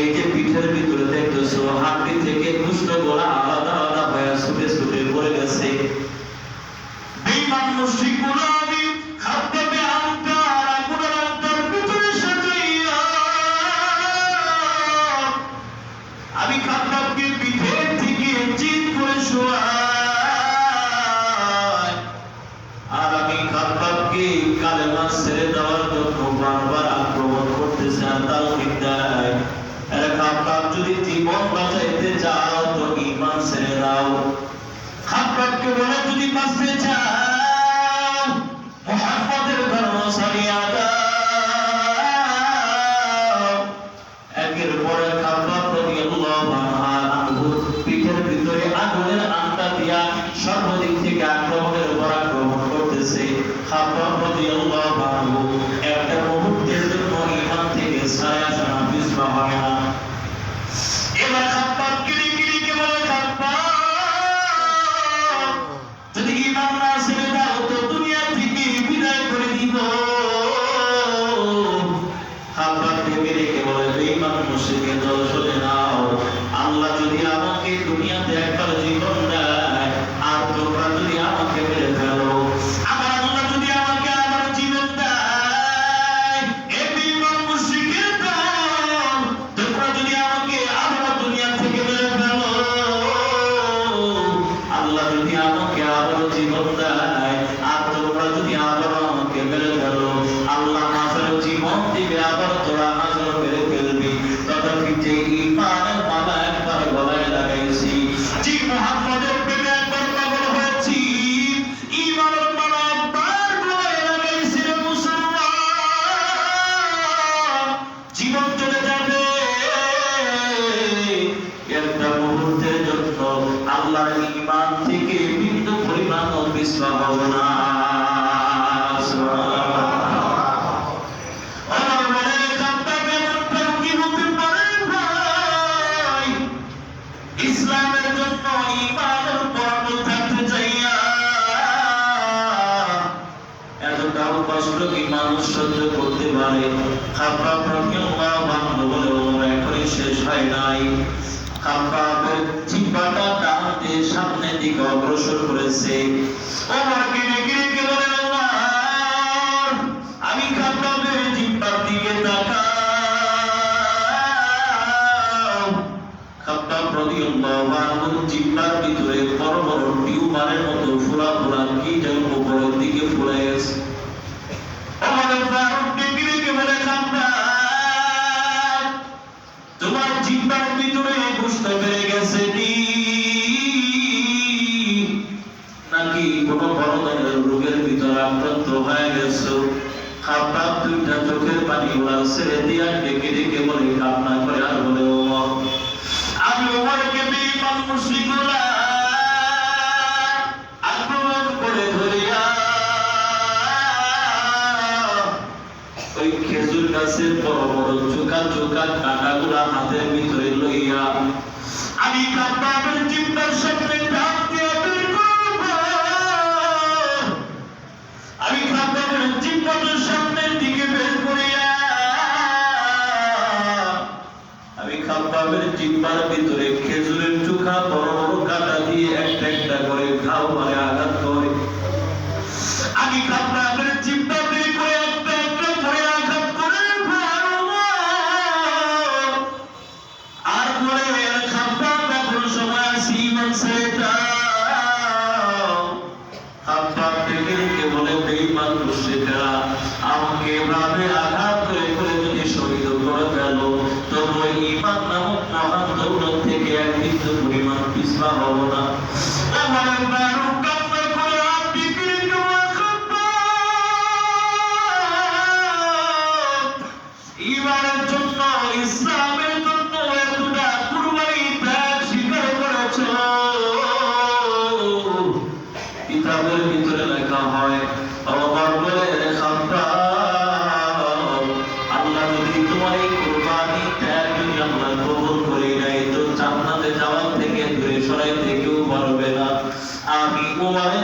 এই যে পিঠের ভিতরে দেখতেছো হাড্ডি থেকে গোশত গুলো আলাদা আলাদা হয়ে ছুটে ছুটে পড়ে গেছে। বেঈমান মুশরিকগুলো আমি খাদ্যে আনতে আর আগুনের অন্তর ভিতরে সাজাইয়া আমি খাদ্যকে পিঠের থেকে চিত করে শোয়াই, আর আমি খাদ্যকে কালেমা ছেড়ে দেওয়ার জন্য বারবার আক্রমণ করতেছে আর তাওহীদ দেয়। এর খাদ্য যদি জীবন বাঁচাইতে চাও তো ঈমান ছেড়ে দাও। খাদ্যকে বলে যদি বাঁচতে চাও মুহাম্মাদের ধর্ম ছাড়িয়া দাও। একের পরে খাদ্য রাদিয়াল্লাহু আনহু পিঠের ভিতরে আগুনের আন্দা দিয়া সর্বদিক থেকে আক্রমণের উপর আক্রমণ করতেছে। খাদ্য রাদিয়াল্লাহু আনহু একটা মুহূর্তের জন্য ঈমান থেকে ছায়া ছাড়া পিছপা হয় না। এবার খাদ্য কিরিকে বলে খাদ্য যদি ঈমান না ছেড়ে দাও তো দুনিয়া থেকে বিদায় করে দিব। খাদ্য কিরিকে বলে বেঈমান মুশরিকের দল শুনে নাও, আল্লাহ যদি আমাকে দুনিয়াতে একবার জীবন দেয় আর তোমরা যদি আমাকে মেরে ফেলো, আমার আল্লাহ যদি আমাকে আবার জীবন দেয়, এই বেঈমান মুশরিকের দল তোমরা যদি আমাকে আবার দুনিয়া থেকে মেরে ফেলো, আল্লাহ যদি আমাকে আবার জীবন দেয় আর তোমরা যদি আবার আমাকে মেরে ফেলো, আল্লাহ মাঝের জীবন দিবে আবার তোরা মাঝের মেরে ফেলবি। তথাপি যে ঈমানের মালা একবার গলায় লাগাইছি, যে মুহাম্মাদের প্রেমে একবার পাগল হয়েছি, ঈমানের মালা একবার গলায় লাগাইছি রে মুসলমান, জীবন চলে যাবে একটা মুহূর্তের জন্য আল্লাহর ঈমান থেকে বিন্দু পরিমাণও পিছপা হবে না। ইসলামের জন্য ঈমানের উপর অটল থাকতে চাইয়া এতটাও কষ্ট কি মানুষ সহ্য করতে পারে? খাব্বাব রাদিয়াল্লাহু আনহু বলে ওমর এখনই শেষ হয় নাই। খাব্বাবের জিহ্বাটা ডান দিয়ে সামনের দিকে অগ্রসর করেছে। ওমর গিরে বলে ওমর আমি খাব্বাবের জিহ্বার দিকে তাকাও। খাব্বাব রাদিয়াল্লাহু আনহু জিহ্বার ভিতরে বড় বড় টিউমারের মতো ফোলা ফোলা কি যেন উপরের দিকে ফুলে গেছে। ওমর ফারুক ডিগ্রিকে বলে খাব্বাব তোমার জিহ্বার ভিতরে গোশত বেড়ে গেছে নাকি কোনো বড় ধরনের রোগের ভিতরে আক্রান্ত হয়ে গেছো? খাব্বাব দুইটা চোখের পানি ওরা ছেড়ে দিয়া ডেকে বলে কান্না করে আর বলে ওমর আমি ওমরকে বেঈমান মুশরিকরা আক্রমণ করে ধরিয়া ওই খেজুর গাছের বড় বড় চোখা চোখা কাঁটাগুলা হাতের ভিতরে লইয়া আমি খাব্বাবের জিহ্বার সামনে টান দিয়ে বের করব। আমি খাব্বাবের জিহ্বাটার সামনের দিকে বের করিয়া আমি খাব্বাবের জিহ্বার ভিতরে খেজুরের চোখা বড় বড় কাঁটা দিয়ে একটা একটা করে ঘাও মারে আঘাত করে। আমি খাব্বাবের জিহ্বা বের করে একটা একটা করে আঘাত করে আর বলে খাব্বাব এখন সময় আছে ঈমান ছেড়ে দাও। খাব্বাব ডেকে বলে বেঈমান মুশরিকরা আমাকে এভাবে আঘাত করে করে যদি শহীদ করে ফেলো তবু ঈমান নামক মহান দৌলত থেকে এক বিন্দু পরিমাণ পিছপা হব না। ওমর ফারুক কান্না করে আর ডিগ্রি দেওয়া খাব্বাব ঈমানের জন্য ইসলামের জন্য এতটা কুরবানি ত্যাগ স্বীকার করেছো। কিতাবের ভিতরে লেখা হয় ওমর বলে রে খাব্বাব আল্লাহ যদি তোমার এই কুরবানি ত্যাগ যদি আল্লাহ কবুল করে নেয় তো জান্নাতে যাওয়ার থেকে দূরে সরাইতে কেউ পারবে না। আমি ওমরের